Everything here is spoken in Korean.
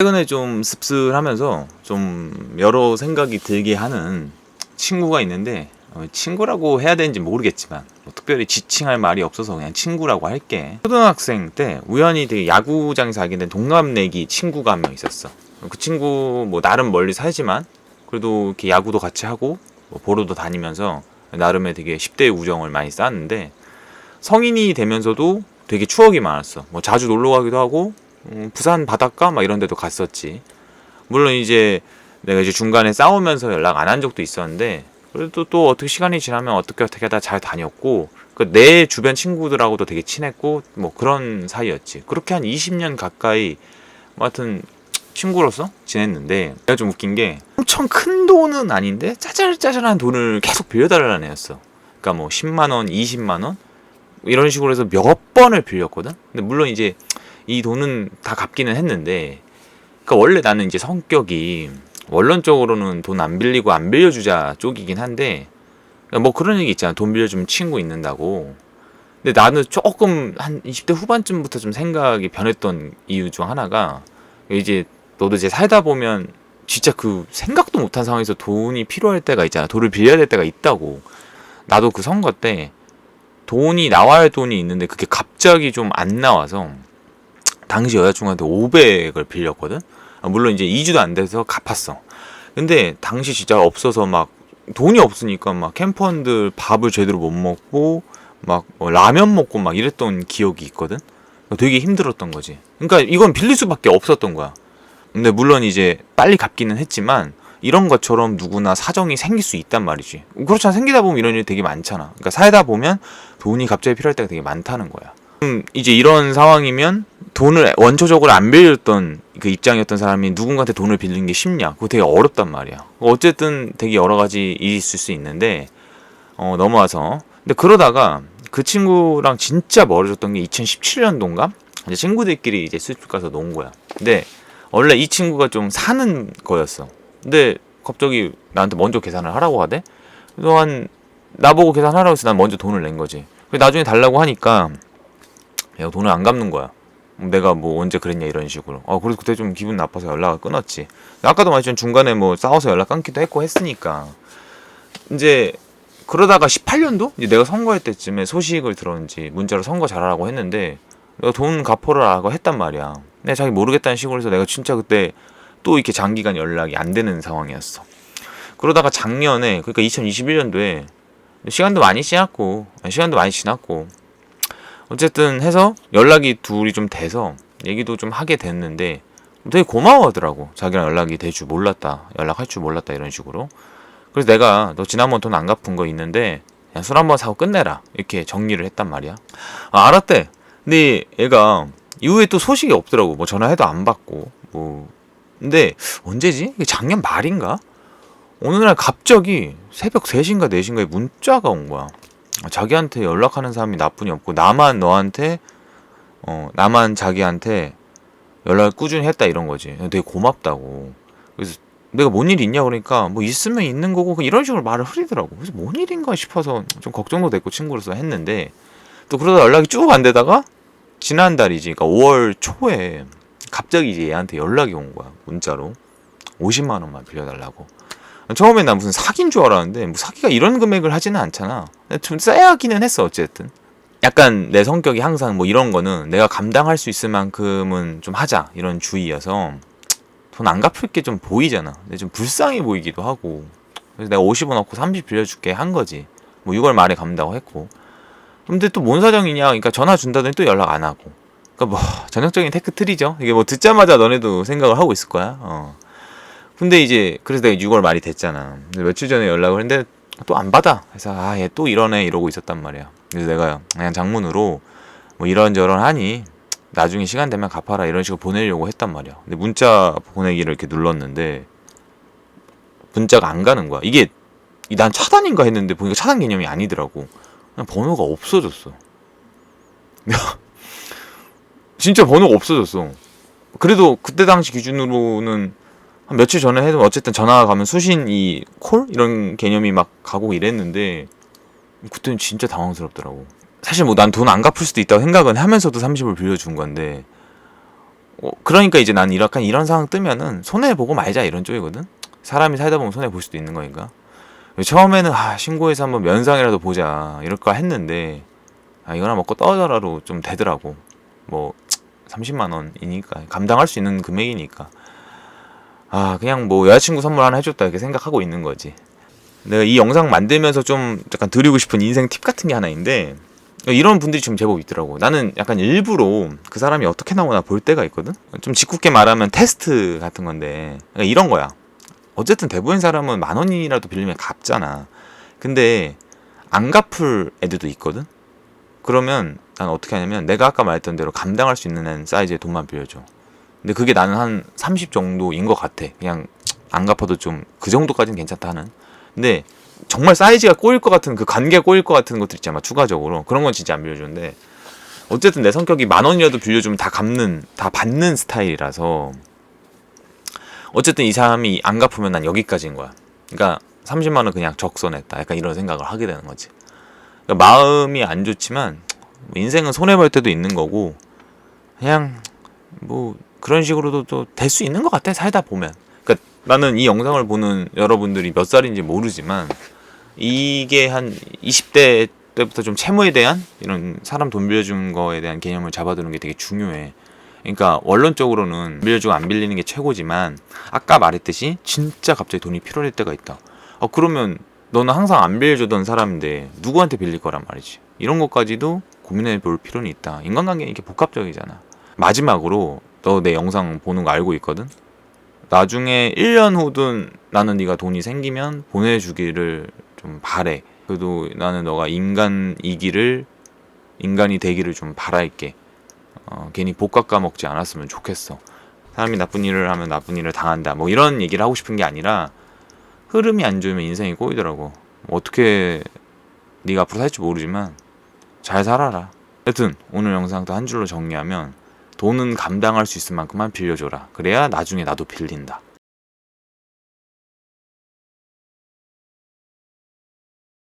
최근에 좀 씁쓸하면서 좀 여러 생각이 들게 하는 친구가 있는데, 친구라고 해야 되는지 모르겠지만 뭐 특별히 지칭할 말이 없어서 그냥 친구라고 할게. 초등학생 때 우연히 되게 야구장에서 알게 된 동갑내기 친구가 한 명 있었어. 그 친구 뭐 나름 멀리 살지만 그래도 이렇게 야구도 같이 하고 뭐 보러도 다니면서 나름의 되게 10대의 우정을 많이 쌓았는데, 성인이 되면서도 되게 추억이 많았어. 뭐 자주 놀러 가기도 하고, 부산 바닷가 막 이런 데도 갔었지. 물론 이제 내가 이제 중간에 싸우면서 연락 안 한 적도 있었는데, 그래도 또 어떻게 시간이 지나면 어떻게 하다 잘 다녔고, 내 주변 친구들하고도 되게 친했고 뭐 그런 사이였지. 그렇게 한 20년 가까이 뭐 하여튼 친구로서 지냈는데, 내가 좀 웃긴 게 엄청 큰 돈은 아닌데 짜잘짜잘한 돈을 계속 빌려달라는 애였어. 그러니까 뭐 10만 원, 20만 원 이런 식으로 해서 몇 번을 빌렸거든. 근데 물론 이제 이 돈은 다 갚기는 했는데, 그러니까 원래 나는 이제 성격이 원론적으로는 돈 안 빌리고 안 빌려주자 쪽이긴 한데, 그러니까 뭐 그런 얘기 있잖아. 돈 빌려주면 친구 있는다고. 근데 나는 조금 한 20대 후반쯤부터 좀 생각이 변했던 이유 중 하나가, 이제 너도 이제 살다 보면 진짜 그 생각도 못한 상황에서 돈이 필요할 때가 있잖아. 돈을 빌려야 될 때가 있다고. 나도 그 선거 때 돈이 나와야 할 돈이 있는데 그게 갑자기 좀 안 나와서 당시 여자친구한테 500을 빌렸거든. 물론 이제 2주도 안 돼서 갚았어. 근데 당시 진짜 없어서 막 돈이 없으니까 막 캠퍼들 밥을 제대로 못 먹고 막 라면 먹고 막 이랬던 기억이 있거든. 되게 힘들었던 거지. 그러니까 이건 빌릴 수밖에 없었던 거야. 근데 물론 이제 빨리 갚기는 했지만 이런 것처럼 누구나 사정이 생길 수 있단 말이지. 그렇잖아. 생기다 보면 이런 일이 되게 많잖아. 그러니까 살다 보면 돈이 갑자기 필요할 때가 되게 많다는 거야. 이제 이런 상황이면 돈을 원초적으로 안 빌렸던 그 입장이었던 사람이 누군가한테 돈을 빌리는 게 쉽냐? 그거 되게 어렵단 말이야. 어쨌든 되게 여러 가지 일이 있을 수 있는데, 넘어와서. 근데 그러다가 그 친구랑 진짜 멀어졌던 게 2017년도인가? 이제 친구들끼리 이제 술집 가서 논 거야. 근데 원래 이 친구가 좀 사는 거였어. 근데 갑자기 나한테 먼저 계산을 하라고 하대. 그래서 나보고 계산하라고 해서 난 먼저 돈을 낸 거지. 나중에 달라고 하니까 내가 돈을 안 갚는 거야. 내가 뭐 언제 그랬냐 이런 식으로. 그래서 그때 좀 기분 나빠서 연락을 끊었지. 아까도 말했지만 중간에 뭐 싸워서 연락 끊기도 했고 했으니까. 이제 그러다가 18년도? 이제 내가 선거할 때쯤에 소식을 들었는지 문자로 선거 잘하라고 했는데, 내가 돈 갚아라라고 했단 말이야. 근데 자기 모르겠다는 식으로 해서 내가 진짜 그때 또 이렇게 장기간 연락이 안 되는 상황이었어. 그러다가 작년에, 그러니까 2021년도에 시간도 많이 지났고 어쨌든 해서 연락이 둘이 좀 돼서 얘기도 좀 하게 됐는데, 되게 고마워하더라고. 자기랑 연락이 될 줄 몰랐다, 연락할 줄 몰랐다 이런 식으로. 그래서 내가 너 지난번 돈 안 갚은 거 있는데 그냥 술 한번 사고 끝내라 이렇게 정리를 했단 말이야. 알았대. 근데 얘가 이후에 또 소식이 없더라고. 뭐 전화해도 안 받고 뭐. 근데 언제지? 작년 말인가? 어느 날 갑자기 새벽 3시인가 4시인가에 문자가 온 거야. 자기한테 연락하는 사람이 나뿐이 없고 나만 자기한테 연락을 꾸준히 했다 이런 거지. 되게 고맙다고. 그래서 내가 뭔 일 있냐 그러니까 뭐 있으면 있는 거고 이런 식으로 말을 흐리더라고. 그래서 뭔 일인가 싶어서 좀 걱정도 됐고 친구로서 했는데, 또 그러다 연락이 쭉 안 되다가 지난달이지, 그러니까 5월 초에 갑자기 이제 얘한테 연락이 온 거야. 문자로 50만 원만 빌려달라고. 처음에 난 무슨 사기인 줄 알았는데, 뭐 사기가 이런 금액을 하지는 않잖아. 좀 세야기는 했어. 어쨌든 약간 내 성격이 항상 뭐 이런 거는 내가 감당할 수 있을 만큼은 좀 하자 이런 주의여서 돈 안 갚을 게 좀 보이잖아. 근데 좀 불쌍해 보이기도 하고, 그래서 내가 50원 넣고 30 빌려줄게 한 거지. 뭐 6월 말에 갚는다고 했고. 근데 또 뭔 사정이냐, 그러니까 전화 준다더니 또 연락 안 하고. 그러니까 뭐 전형적인 테크트리죠. 이게 뭐 듣자마자 너네도 생각을 하고 있을 거야. 근데 이제 그래서 내가 6월 말이 됐잖아. 며칠 전에 연락을 했는데 또 안 받아. 그래서 얘 또 이러네 이러고 있었단 말이야. 그래서 내가 그냥 장문으로 뭐 이런저런 하니 나중에 시간 되면 갚아라 이런 식으로 보내려고 했단 말이야. 근데 문자 보내기를 이렇게 눌렀는데 문자가 안 가는 거야. 이게 난 차단인가 했는데 보니까 차단 개념이 아니더라고. 그냥 번호가 없어졌어. 진짜 번호가 없어졌어. 그래도 그때 당시 기준으로는 한 며칠 전에 해도 어쨌든 전화가 가면 수신 이 콜 이런 개념이 막 가고 이랬는데, 그때는 진짜 당황스럽더라고. 사실 뭐 난 돈 안 갚을 수도 있다고 생각은 하면서도 30을 빌려준 건데, 그러니까 이제 난 약간 이런 상황 뜨면은 손해보고 말자 이런 쪽이거든. 사람이 살다 보면 손해볼 수도 있는 거니까. 처음에는 신고해서 한번 면상이라도 보자 이럴까 했는데 이거나 먹고 떠져라로 좀 되더라고. 뭐 30만 원이니까 감당할 수 있는 금액이니까 그냥 뭐 여자친구 선물 하나 해줬다 이렇게 생각하고 있는 거지. 내가 이 영상 만들면서 좀 약간 드리고 싶은 인생 팁 같은 게 하나 있는데, 이런 분들이 좀 제법 있더라고. 나는 약간 일부러 그 사람이 어떻게 나오나 볼 때가 있거든. 좀 짓궂게 말하면 테스트 같은 건데, 그러니까 이런 거야. 어쨌든 대부분 사람은 10,000원이라도 빌리면 갚잖아. 근데 안 갚을 애들도 있거든. 그러면 난 어떻게 하냐면, 내가 아까 말했던 대로 감당할 수 있는 사이즈의 돈만 빌려줘. 근데 그게 나는 한 30 정도인 것 같아. 그냥 안 갚아도 좀 그 정도까지는 괜찮다 하는. 근데 정말 사이즈가 꼬일 것 같은, 그 관계가 꼬일 것 같은 것들 있잖아, 추가적으로. 그런 건 진짜 안 빌려주는데, 어쨌든 내 성격이 10,000원이라도 빌려주면 다 받는 스타일이라서, 어쨌든 이 사람이 안 갚으면 난 여기까지인 거야. 그러니까 30만 원 그냥 적선했다, 약간 이런 생각을 하게 되는 거지. 그러니까 마음이 안 좋지만 인생은 손해볼 때도 있는 거고, 그냥 뭐 그런 식으로도 또 될 수 있는 것 같아, 살다 보면. 그러니까 나는 이 영상을 보는 여러분들이 몇 살인지 모르지만, 이게 한 20대 때부터 좀 채무에 대한, 이런 사람 돈 빌려준 거에 대한 개념을 잡아두는 게 되게 중요해. 그러니까 원론적으로는 빌려주고 안 빌리는 게 최고지만, 아까 말했듯이 진짜 갑자기 돈이 필요할 때가 있다. 그러면 너는 항상 안 빌려주던 사람인데 누구한테 빌릴 거란 말이지. 이런 것까지도 고민해 볼 필요는 있다. 인간관계는 이렇게 복합적이잖아. 마지막으로, 너 내 영상 보는 거 알고 있거든? 나중에 1년 후든 나는 네가 돈이 생기면 보내주기를 좀 바래. 그래도 나는 너가 인간이 되기를 좀 바랄게. 괜히 복 깎아먹지 않았으면 좋겠어. 사람이 나쁜 일을 하면 나쁜 일을 당한다, 뭐 이런 얘기를 하고 싶은 게 아니라, 흐름이 안 좋으면 인생이 꼬이더라고. 어떻게 네가 앞으로 살지 모르지만 잘 살아라. 여튼 오늘 영상도 한 줄로 정리하면, 돈은 감당할 수 있을 만큼만 빌려줘라. 그래야 나중에 나도 빌린다.